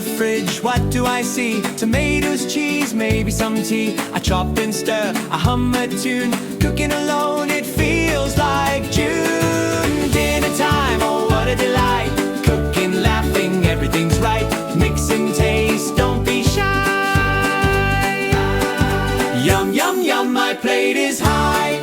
fridge, what do I see? Tomatoes, cheese, maybe some tea. I chop and stir, I hum a tune. Cooking alone, it feels like June. Dinner time, oh what a delight. Cooking, laughing, everything's right. Mix and taste, don't be shy. Yum, yum, yum, my plate is high.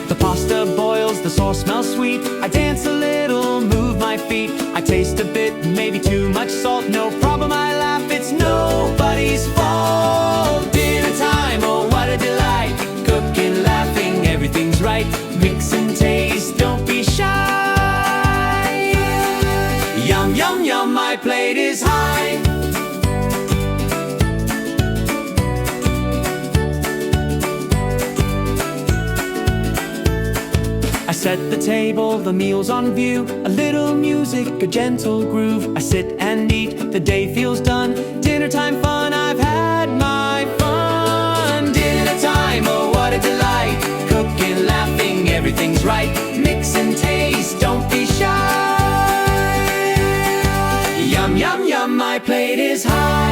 The pasta boils, the sauce smells sweet. I dance a little, move my feet. I taste a bit, maybe too much salt. No problem, I laugh, it's nobody's fault. Dinner time, oh what a delight. Cooking, laughing, everything's right. Mix and taste, don't be shy. Yum, yum, yum, my plate is high. I set the table, the meal's on view. A little music, a gentle groove. I sit and eat, the day feels done. Dinner time fun, I've had my fun. Dinner time, oh what a delight. Cooking, laughing, everything's right. Mix and taste, don't be shy. Yum, yum, yum, my plate is high.